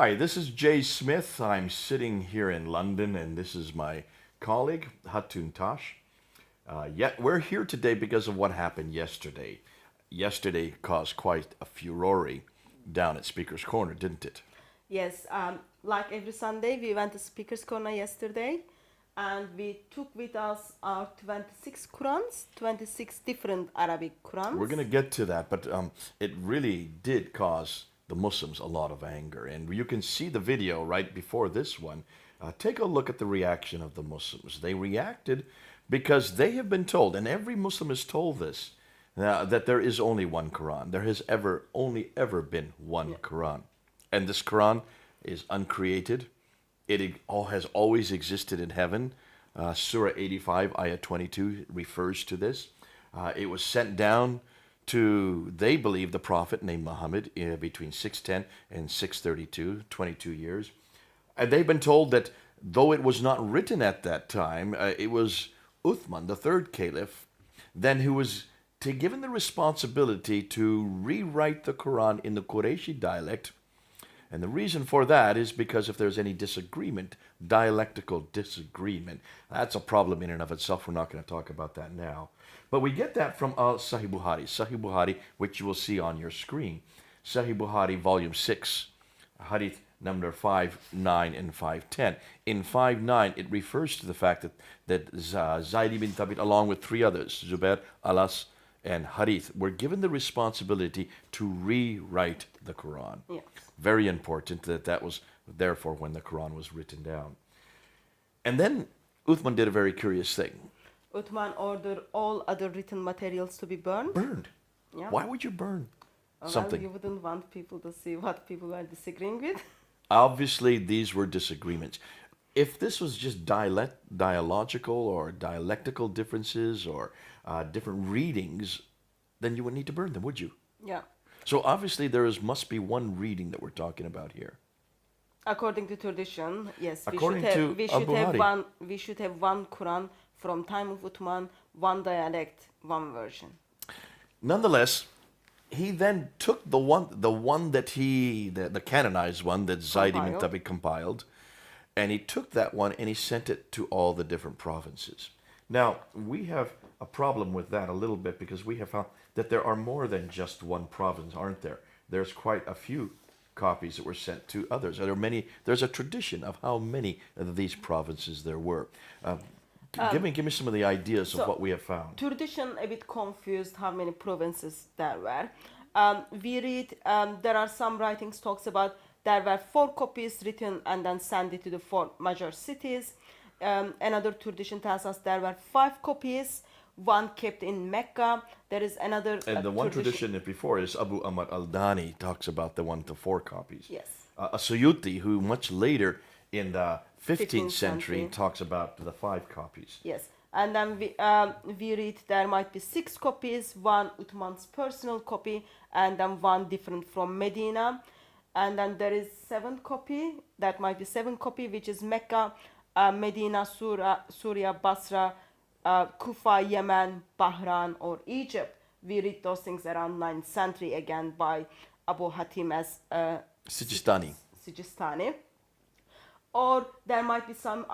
Hi, this is Jay Smith. I'm sitting here in London, and this is my colleague, Hatun Tash. Yet we're here today because of what happened yesterday. Yesterday caused quite a furore down at Speaker's Corner, didn't it? Yes, like every Sunday, we went to Speaker's Corner yesterday, and we took with us our 26 Qurans, 26 different Arabic Qurans. We're going to get to that, but it really did cause the Muslims a lot of anger. And you can see the video right before this one. Take a look at the reaction of the Muslims. They reacted because they have been told, and every Muslim is told this, that there is only one Quran. There has only ever been one Quran. And this Quran is uncreated. It all has always existed in heaven. Surah 85, Ayah 22 refers to this. It was sent down to, they believe, the Prophet named Muhammad between 610 and 632, 22 years. And they've been told that though it was not written at that time, it was Uthman, the third caliph, then who was given the responsibility to rewrite the Quran in the Qurayshi dialect. And the reason for that is because if there's any disagreement, dialectical disagreement, that's a problem in and of itself. We're not going to talk about that now. But we get that from Sahih Bukhari. Sahih Bukhari, which you will see on your screen. Sahih Bukhari, volume 6, hadith number 5.9 and 5.10. In 5.9, it refers to the fact that Zayd ibn Thabit, along with three others, Zubair, Alas, and Harith, were given the responsibility to rewrite the Quran. Yes. Very important that was therefore when the Quran was written down. And then Uthman did a very curious thing. Uthman ordered all other written materials to be burned. Burned. Yeah. Why would you burn Well, something? you wouldn't want people to see what people were disagreeing with. Obviously, these were disagreements. If this was just dialogical or dialectical differences or different readings, then you wouldn't need to burn them, would you? Yeah. So obviously must be one reading that we're talking about here. According to tradition, yes, According to Al-Bukhari. we should have one Quran from time of Uthman, one dialect, one version. Nonetheless, he then took the one that the canonized one that Zayd ibn Thabit compiled, and he took that one and he sent it to all the different provinces. Now, we have a problem with that a little bit because we have found that there are more than just one province, aren't there? There's quite a few copies that were sent to others. There's a tradition of how many of these provinces there were. Give me some of the ideas of what we have found. Tradition a bit confused how many provinces there were. We read there are some writings talks about there were 4 copies written and then sent it to the 4 major cities. Another tradition tells us there were 5 copies, one kept in Mecca. There is another and the one tradition before is Abu Ahmad al-Dani talks about the 1 to 4 copies. Yes. Suyuti, who much later in the 15th century talks about the 5 copies. Yes. And then we read there might be 6 copies, one Uthman's personal copy, and then one different from Medina. And then there is 7 copy, that might be 7 copy, which is Mecca, Medina, Syria, Basra, Kufa, Yemen, Bahrain, or Egypt. We read those things around 9th century again by Abu Hatim as Sijistani. Or there might be some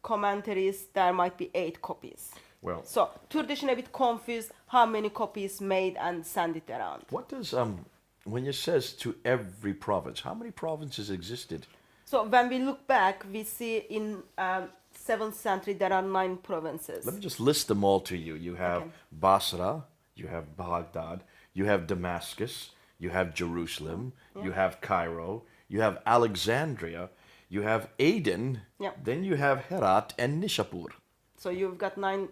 commentaries, there might be 8 copies. Well, so tradition a bit confused how many copies made and send it around. What does when it says to every province, how many provinces existed? So when we look back, we see in 7th century there are 9 provinces. Let me just list them all to you. You have Basra, you have Baghdad, you have Damascus, you have Jerusalem, you have Cairo, you have Alexandria, you have Aden, then you have Herat and Nishapur. So you've got 9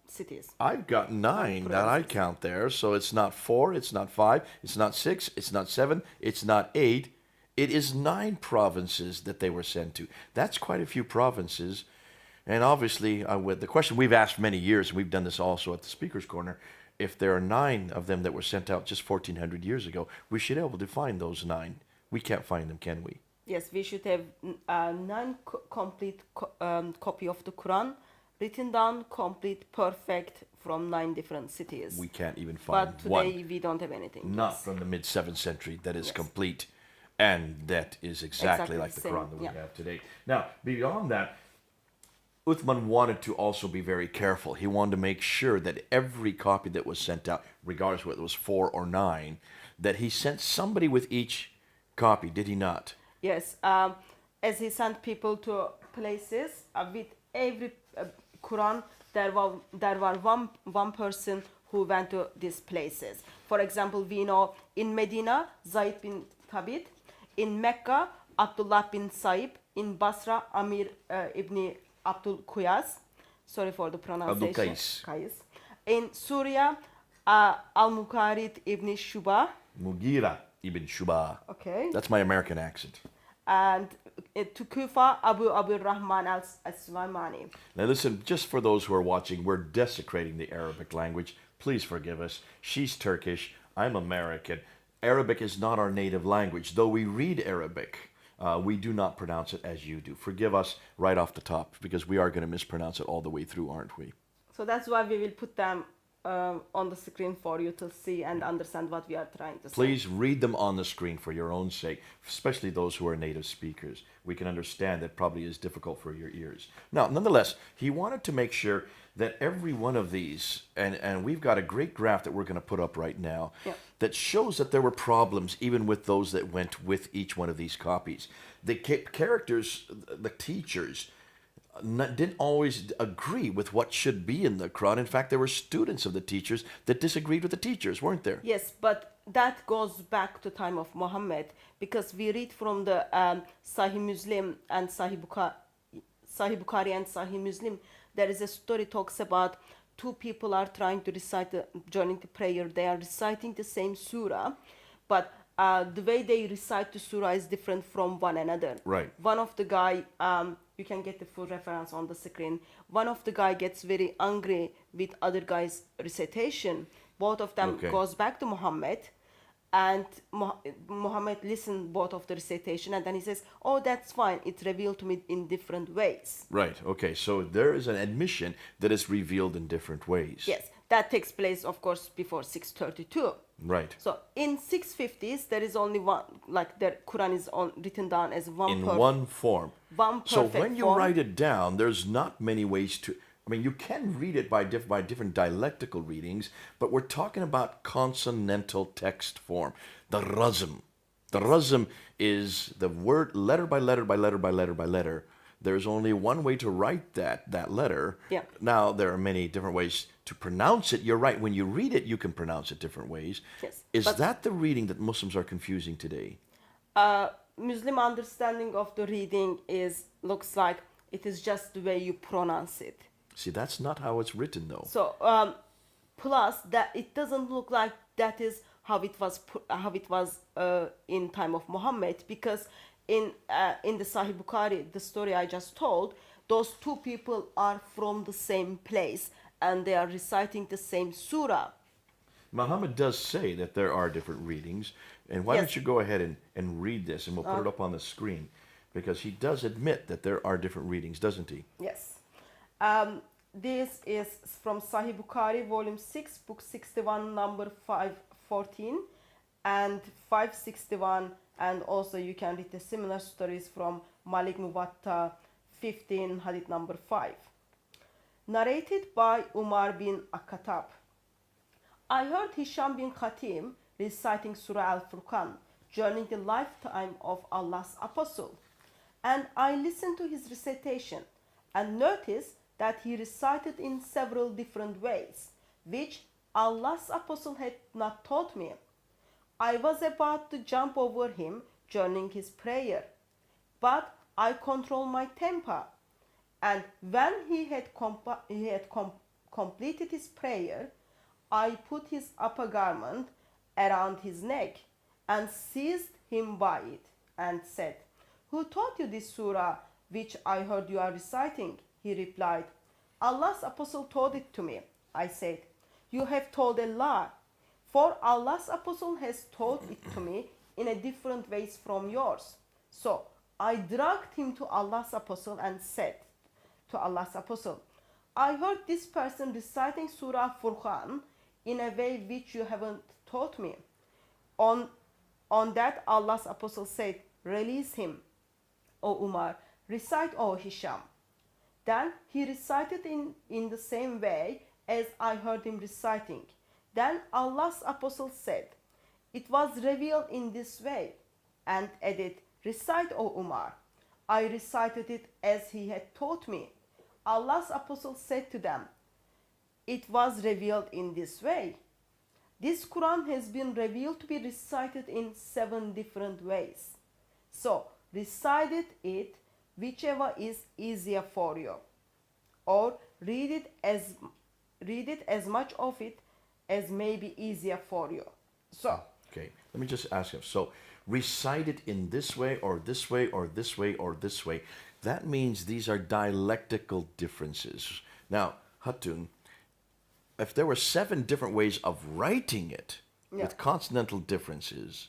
cities. I've got 9 that I count there. So it's not 4, it's not 5, it's not 6, it's not 7, it's not 8. It is 9 provinces that they were sent to. That's quite a few provinces. And obviously, with the question we've asked many years, and we've done this also at the Speaker's Corner, if there are 9 of them that were sent out just 1,400 years ago, we should be able to find those 9. We can't find them, can we? Yes, we should have 9 complete copy of the Quran, written down, complete, perfect, from 9 different cities. We can't even find one. But today we don't have anything. Not from the mid-7th century that is complete. And that is exactly like the the same, Quran that we yeah. have today. Now, beyond that, Uthman wanted to also be very careful. He wanted to make sure that every copy that was sent out, regardless whether it was 4 or 9, that he sent somebody with each copy, did he not? Yes, as he sent people to places with every Quran, there were one person who went to these places. For example, we know in Medina, Zayd bin Thabit, in Mecca, Abdullah bin Saib, in Basra, Amir ibn Abdul Quyas. Sorry for the Abdul pronunciation. Qais. Qais. In Syria, Al-Muqarid ibn Shuba. Mughira ibn Shuba. Okay. That's my American accent. And to Kufa, Abu Rahman al-Sulaimani. Now listen, just for those who are watching, we're desecrating the Arabic language. Please forgive us. She's Turkish. I'm American. Arabic is not our native language. Though we read Arabic, we do not pronounce it as you do. Forgive us right off the top, because we are going to mispronounce it all the way through, aren't we? So that's why we will put them on the screen for you to see and understand what we are trying to say. Please read them on the screen for your own sake, especially those who are native speakers. We can understand that probably is difficult for your ears. Now, nonetheless, he wanted to make sure that every one of these, and we've got a great graph that we're going to put up right now, Yeah. that shows that there were problems even with those that went with each one of these copies. The characters, the teachers, didn't always agree with what should be in the Quran. In fact, there were students of the teachers that disagreed with the teachers, weren't there? Yes, but that goes back to time of Muhammad, because we read from the Sahih Muslim and Sahih Bukhari and Sahih Muslim. There is a story talks about two people are trying to recite during the prayer. They are reciting the same surah, but the way they recite the surah is different from one another. Right. One of the guy, you can get the full reference on the screen. One of the guy gets very angry with other guy's recitation. Both of them Okay. goes back to Muhammad, and Muhammad listened both of the recitation, and then he says, "Oh, that's fine. It's revealed to me in different ways." Right. Okay. So there is an admission that is revealed in different ways. Yes, that takes place, of course, before 632. Right. So in 650s, there is only one, like the Quran is written down as one In one form. one So perfect when you form. write it down, there's not many ways to. I mean, you can read it by different dialectical readings, but we're talking about consonantal text form, the razm. The razm is the word letter by letter by letter by letter by letter. There's only one way to write that letter. Yeah. Now, there are many different ways to pronounce it. You're right. When you read it, you can pronounce it different ways. Yes, Is but- that the reading that Muslims are confusing today? Muslim understanding of the reading looks like it is just the way you pronounce it. See, that's not how it's written, though. So plus that it doesn't look like that is how it was in time of Muhammad, because in the Sahih Bukhari, the story I just told, those two people are from the same place and they are reciting the same surah. Muhammad does say that there are different readings, and why Yes. don't you go ahead and read this, and we'll put it up on the screen, because he does admit that there are different readings, doesn't he? Yes. This is from Sahih Bukhari, volume 6, book 61, number 514, and 561, and also you can read the similar stories from Malik Muwatta 15, hadith number 5. Narrated by Umar bin Akhatab. I heard Hisham bin Khatim reciting Surah Al-Furqan during the lifetime of Allah's Apostle, and I listened to his recitation and noticed that he recited in several different ways, which Allah's Apostle had not taught me. I was about to jump over him during his prayer, but I controlled my temper, and when he had completed his prayer, I put his upper garment around his neck and seized him by it and said, "Who taught you this surah which I heard you are reciting?" He replied, "Allah's Apostle taught it to me." I said, "You have told a lie, for Allah's Apostle has taught it to me in a different ways from yours." So I dragged him to Allah's Apostle and said to Allah's Apostle, "I heard this person reciting Surah Furqan in a way which you haven't taught me. On On that, Allah's apostle said, "Release him, O Umar. Recite, O Hisham." Then he recited in the same way as I heard him reciting. Then Allah's apostle said, "It was revealed in this way," and added, "Recite, O Umar." I recited it as he had taught me. Allah's apostle said to them, "It was revealed in this way." This Quran has been revealed to be recited in 7 different ways. So recite it whichever is easier for you, or read it as much of it as may be easier for you. So Okay, let me just ask you. So, recite it in this way, or this way, or this way, or this way. That means these are dialectical differences. Now, Hatun, if there were 7 different ways of writing it with consonantal differences,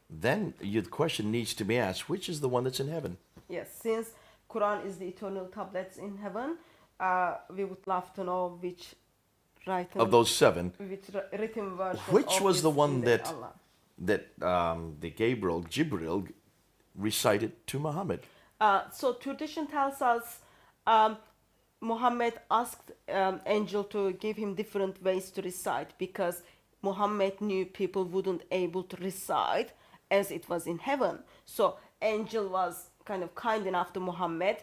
then the question needs to be asked: which is the one that's in heaven? yes, since Quran is the eternal tablets in heaven, we would love to know which Of those 7, written version. which of was this the one in that Allah. the Jibril recited to Muhammad? So tradition tells us Muhammad asked angel to give him different ways to recite, because Muhammad knew people wouldn't able to recite as it was in heaven. So angel was kind enough to Muhammad.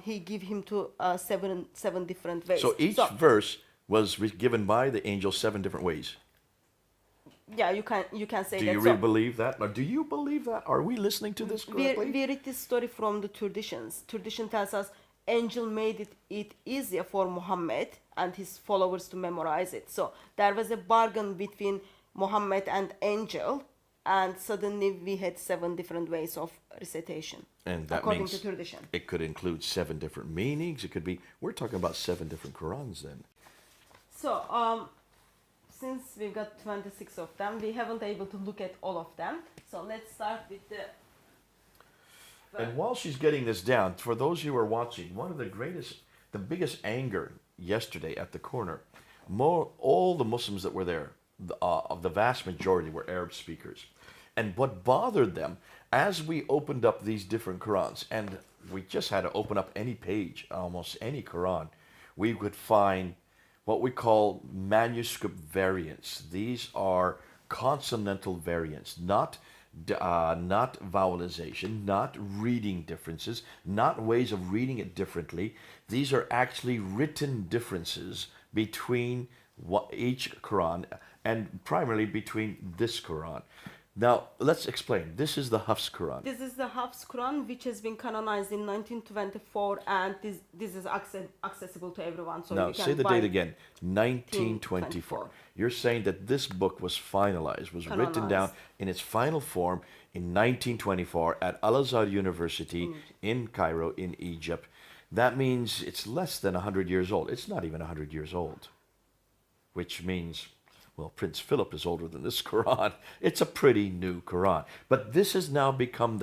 He gave him to seven different ways. So each verse was given by the angel 7 different ways. Yeah, you can say Do that. you really believe that? Or do you believe that? Are we listening to this correctly? We read this story from the traditions. Tradition tells us angel made it easier for Muhammad and his followers to memorize it. So there was a bargain between Muhammad and angel, and suddenly we had 7 different ways of recitation. And that according means to tradition. it could include 7 different meanings. It could be, we're talking about 7 different Qurans then. So since we've got 26 of them, we haven't able to look at all of them. So let's start with the... And while she's getting this down, for those who are watching, one of the biggest anger yesterday at the corner, all the Muslims that were there, the vast majority were Arab speakers. And what bothered them, as we opened up these different Qurans, and we just had to open up any page, almost any Quran, we would find what we call manuscript variants. These are consonantal variants, not vowelization, not reading differences, not ways of reading it differently. These are actually written differences between each Quran, and primarily between this Quran. Now, let's explain. This is the Hafs Quran. This is the Hafs Quran, which has been canonized in 1924, and this is accessible to everyone. So now, you can say the buy date again, 1924. You're saying that this book was finalized, was written down in its final form in 1924 at Al-Azhar University in Cairo, in Egypt. That means it's less than 100 years old. It's not even 100 years old, which means... well, Prince Philip is older than this Quran. It's a pretty new Quran. But this has now become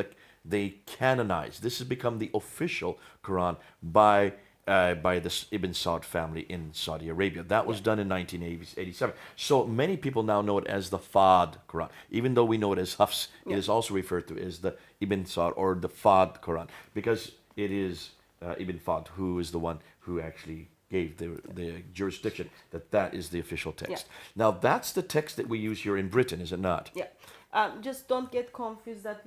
the canonized. This has become the official Quran by the Ibn Saud family in Saudi Arabia. That was done in 1987. So many people now know it as the Fard Quran. Even though we know it as Hafs, it is also referred to as the Ibn Saud or the Fard Quran, because it is Ibn Fard who is the one who actually gave the jurisdiction that is the official text. Now, that's the text that we use here in Britain, is it not? Yeah. Just don't get confused that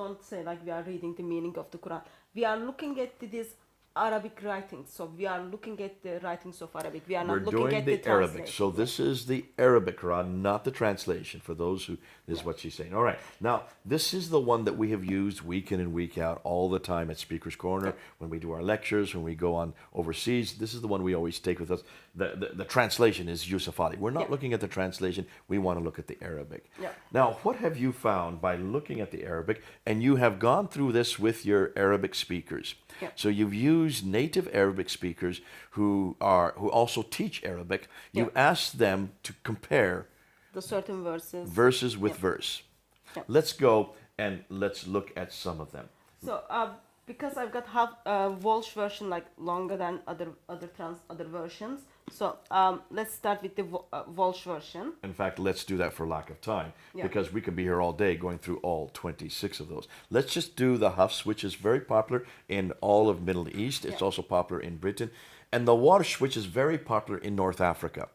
don't say like we are reading the meaning of the Quran. We are looking at this Arabic writings. So we are looking at the writings of Arabic. We are not looking at the Arabic. So this is the Arabic Quran, not the translation, for those who, this is what she's saying. All right. Now, this is the one that we have used week in and week out all the time at Speaker's Corner, when we do our lectures, when we go on overseas. This is the one we always take with us. The translation is Yusuf Ali. We're not looking at the translation. We want to look at the Arabic. Now, what have you found by looking at the Arabic? And you have gone through this with your Arabic speakers. So you've used native Arabic speakers who also teach Arabic. You asked them to compare the certain verses with verse. Let's go and let's look at some of them. So because I've got half Walsh version like longer than other versions. So let's start with the Walsh version. In fact, let's do that for lack of time, Yeah. because we could be here all day going through all 26 of those. Let's just do the Hafs, which is very popular in all of Middle East. It's Yeah. also popular in Britain. And the Warsh, which is very popular in North Africa.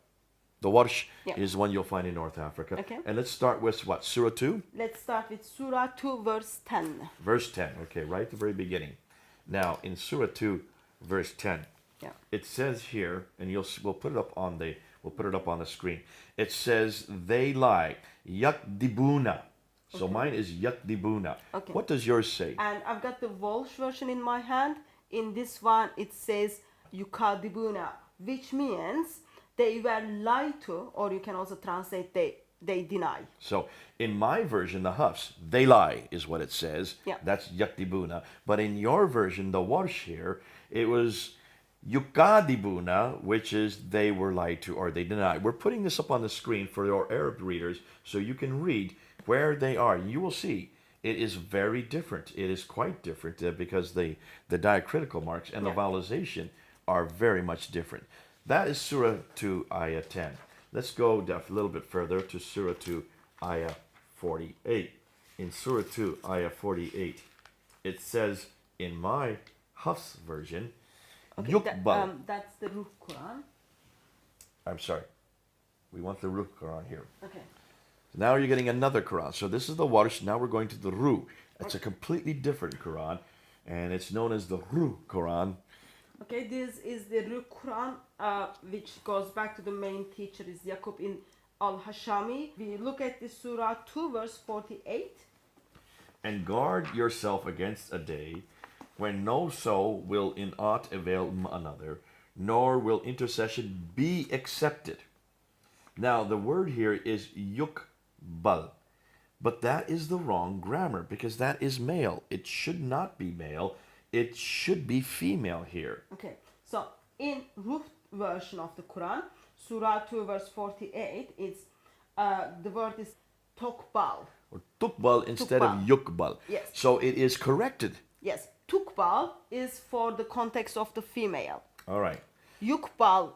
The Warsh Yeah. is one you'll find in North Africa. Okay. And let's start with what? Surah 2? Let's start with Surah 2, verse 10. Verse 10. Okay, right at the very beginning. Now, in Surah 2, verse 10, Yeah. it says here, and we'll put it up on the screen. It says they lie, yakdibuna. So mine is yakdibuna. Okay. What does yours say? And I've got the Walsh version in my hand. In this one, it says yukadibuna, which means they were lied to, or you can also translate they deny. So in my version, the Hafs, they lie is what it says. Yeah. That's yakdibuna. But in your version, the Warsh here, it was yukadibuna, which is they were lied to or they denied. We're putting this up on the screen for your Arab readers so you can read where they are. You will see it is very different. It is quite different because the diacritical marks and the vowelization are very much different. That is Surah 2, Ayah 10. Let's go a little bit further to Surah 2, Ayah 48. In Surah 2, Ayah 48, it says in my Hafs version, Okay, Yukbal. that's the Ruh Quran. I'm sorry. We want the Ruh Quran here. Okay. Now you're getting another Quran. So this is the Warsh. Now we're going to the Ruh. It's a completely different Quran, and it's known as the Ruh Quran. Okay, this is the Ruh Quran, which goes back to the main teacher is Yaqub in Al-Hashami. We look at the Surah 2, verse 48. And guard yourself against a day when no soul will in aught avail another, nor will intercession be accepted. Now the word here is yukbal, but that is the wrong grammar because that is male. It should not be male. It should be female here. Okay, so in Ruh version of the Quran, Surah 2, verse 48, it's the word is tokbal. Or tukbal instead of yukbal. Yes. So it is corrected. Yes, tukbal is for the context of the female. All right. Yukbal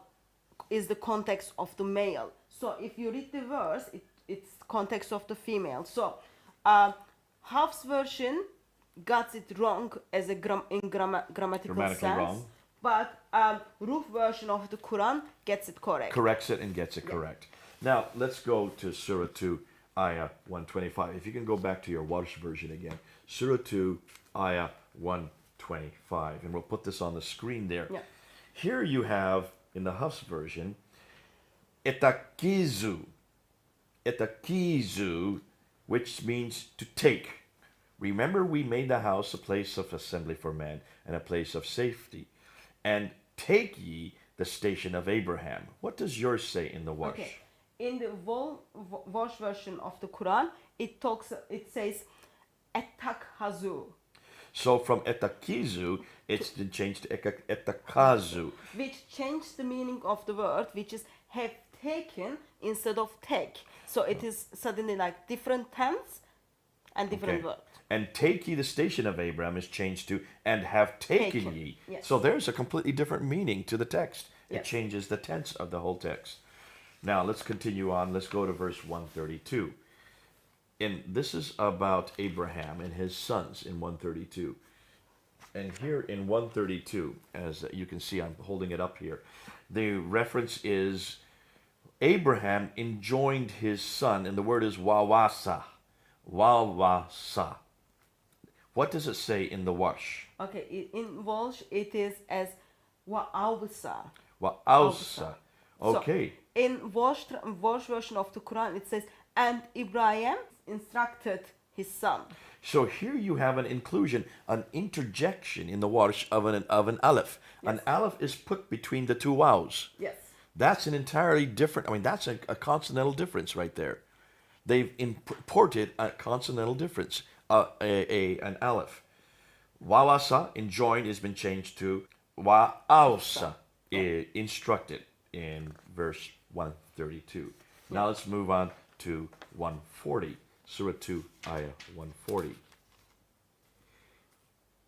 is the context of the male. So if you read the verse, it's context of the female. So Hafs version got it wrong as a grammatical Grammatically sense, wrong. but Ruh version of the Quran gets it correct. Corrects it and gets it correct. Now let's go to Surah 2, Ayah 125. If you can go back to your Warsh version again. Surah 2, Ayah 125. And we'll put this on the screen there. Yeah. Here you have, in the Hafs version, etakizu. Etakizu, which means to take. Remember, we made the house a place of assembly for man and a place of safety. And take ye the station of Abraham. What does yours say in the Warsh? Okay. In the Warsh version of the Quran, it says etakhazu, So from etakizu, it's been changed to etakazu. which changed the meaning of the word, which is have taken instead of take. So it is suddenly like different tense and different word. And take ye the station of Abraham is changed to and have taken Taken, ye. yes. So there's a completely different meaning to the text. It Yes. changes the tense of the whole text. Now let's continue on. Let's go to verse 132. And this is about Abraham and his sons in 132. And here in 132, as you can see, I'm holding it up here, the reference is Abraham enjoined his son, and the word is wawasa. Wawasa. What does it say in the Warsh? Okay, in Walsh it is as wa'awsa. Wa'ausa. Okay. So in Walsh version of the Quran it says, and Ibrahim instructed his son. So here you have an inclusion, an interjection in the Warsh of an aleph. Yes. An aleph is put between the two waws. Yes. That's an entirely different, that's a consonantal difference right there. They've imported a consonantal difference, an aleph. Wawasa, enjoined, has been changed to wa'ausa, instructed in verse 132. Now let's move on to 140. Surah 2, Ayah 140.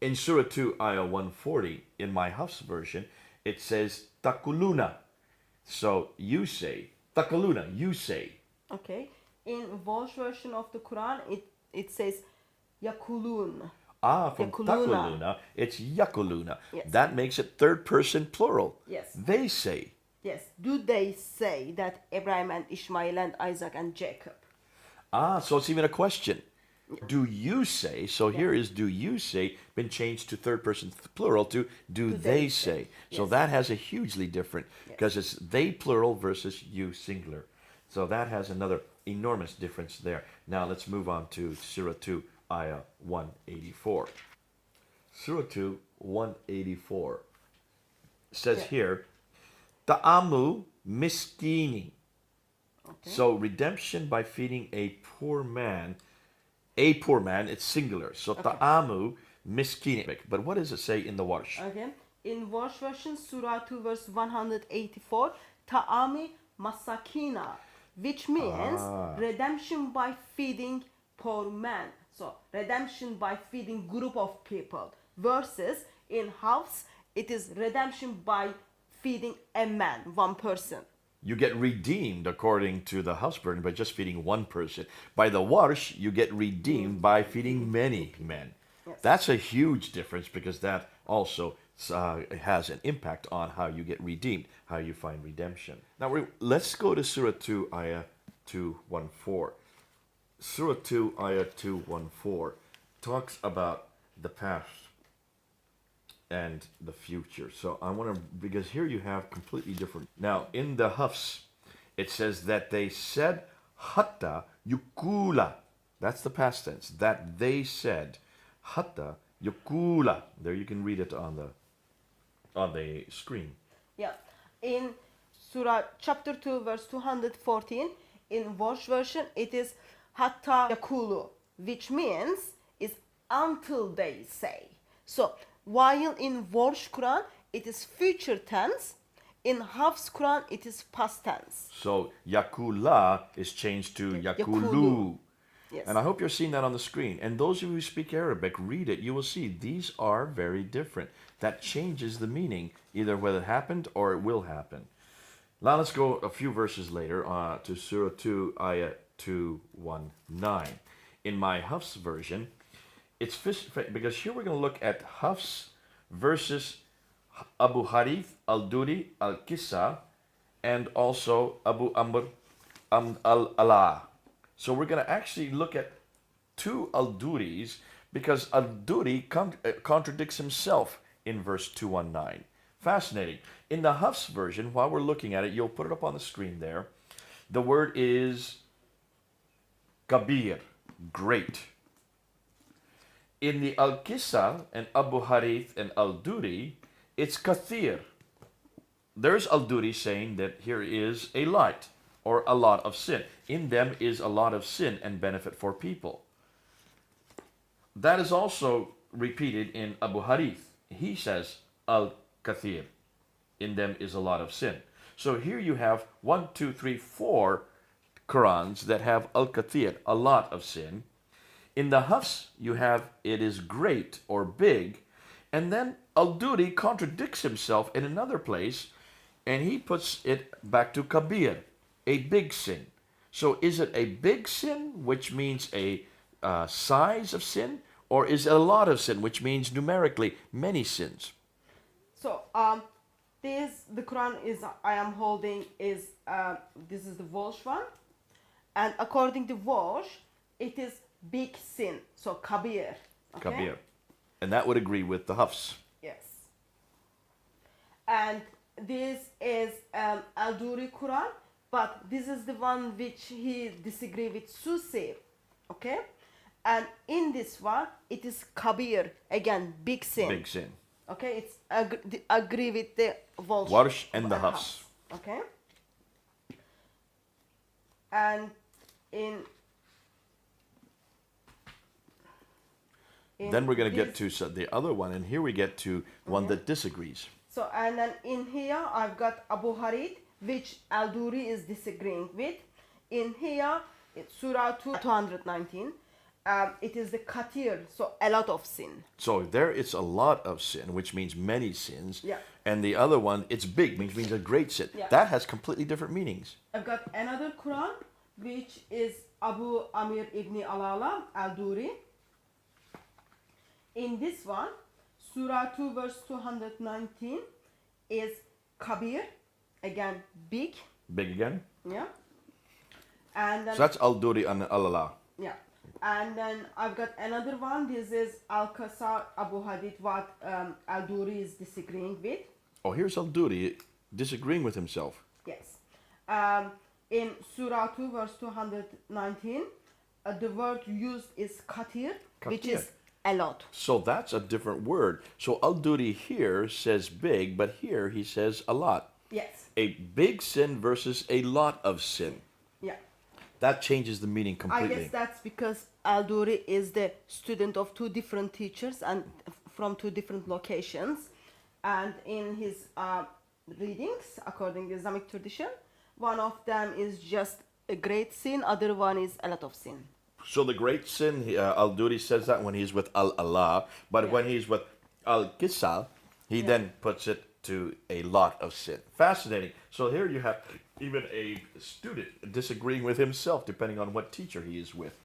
In Surah 2, Ayah 140, in my Hafs version, it says takuluna. So you say, takaluna, you say. Okay. In Walsh version of the Quran, it says yakulun. From Yakuluna. takuluna, it's yakuluna. Yes. That makes it third person plural. Yes. They say. Yes. Do they say that Abraham and Ishmael and Isaac and Jacob? So it's even a question. Do you say? So here is do you say been changed to third person plural to do they say. So Yes. that has a hugely different, because it's they plural versus you singular. So that has another enormous difference there. Now let's move on to Surah 2, Ayah 184. Surah 2, 184 says here, Ta'amu miskini. Okay. So redemption by feeding a poor man, it's singular. So ta'amu miskini. But what does it say in the Warsh? Okay. In Warsh version, Surah 2, verse 184, Ta'ami masakina, which means redemption by feeding poor man. So redemption by feeding group of people. Versus in Hafs, it is redemption by feeding a man, one person. You get redeemed according to the house burden by just feeding one person. By the Warsh, you get redeemed by feeding many men. Yes. That's a huge difference, because that also has an impact on how you get redeemed, how you find redemption. Now let's go to Surah 2, Ayah 214. Surah 2, Ayah 214 talks about the past and the future. So I want to, because here you have completely different. Now in the Hafs, it says that they said hatta yukula. That's the past tense. That they said hatta yukula. There you can read it on the screen. Yeah. In Surah chapter 2, verse 214, in Warsh version, it is hatta yakulu, which means is until they say. So while in Warsh Quran it is future tense, in Hafs Quran it is past tense. So yakula is changed to yakulu. Yes. And I hope you're seeing that on the screen. And those of you who speak Arabic, read it. You will see these are very different. That changes the meaning, either whether it happened or it will happen. Now let's go a few verses later to Surah 2, Ayah 219. In my Hafs version, it's because here we're going to look at Hafs versus Abu Harith al-Duri al-Kissa and also Abu Amr al-Ala. So we're going to actually look at two al-Duris, because al-Duri contradicts himself in verse 219. Fascinating. In the Hafs version, while we're looking at it, you'll put it up on the screen there. The word is kabir, great. In the Al-Qissa and Abu Harith and Al-Duri, it's kathir. There's Al-Duri saying that here is a light or a lot of sin. In them is a lot of sin and benefit for people. That is also repeated in Abu Harith. He says Al-Kathir. In them is a lot of sin. So here you have 1, 2, 3, 4 Qurans that have Al-Kathir, a lot of sin. In the Hafs, you have it is great or big. And then Al-Duri contradicts himself in another place, and he puts it back to Kabir, a big sin. So is it a big sin, which means a size of sin, or is it a lot of sin, which means numerically many sins? So the Quran I am holding is this is the Walsh one, and according to Walsh, it is big sin. So kabir. Okay? Kabir. And that would agree with the Hafs. Yes. And this is Al-Duri Quran, but this is the one which he disagree with Susi. Okay? And in this one, it is kabir, again, big sin. Big sin. Okay, it's agree with the Walsh. Warsh and the Hafs. Okay. And in then we're going to get to the other one, and here we get to one that disagrees. So, and then in here, I've got Abu Harith, which Al-Duri is disagreeing with. In here, it's Surah 219. it is the katir, so a lot of sin. So there it's a lot of sin, which means many sins. Yeah. And the other one, it's big, which means a great sin. Yeah. That has completely different meanings. I've got another Quran, which is Abu Amir ibn Alala al-Duri. In this one, Surah 2 verse 219 is Kabir, again big, Big again. yeah. And then, So that's Al-Duri and Al-Allah. yeah. And then I've got another one, this is Al-Qasar Abu Hadid, what al-Duri is disagreeing with. Oh, here's Al-Duri disagreeing with himself. Yes. In Surah 2 verse 219, the word used is katir, which Katir. is a lot. So that's a different word. So Al-Duri here says big, but here he says a lot. Yes. A big sin versus a lot of sin. Yeah. That changes the meaning I completely. guess that's because Al-Duri is the student of two different teachers and from two different locations. And in his readings, according to Islamic tradition, one of them is just a great sin, other one is a lot of sin. So the great sin, Al-Duri says that when he's with Al-Allah, but Yeah. when he's with Al-Qisal, he Yeah. then puts it to a lot of sin. Fascinating. So here you have even a student disagreeing with himself, depending on what teacher he is with.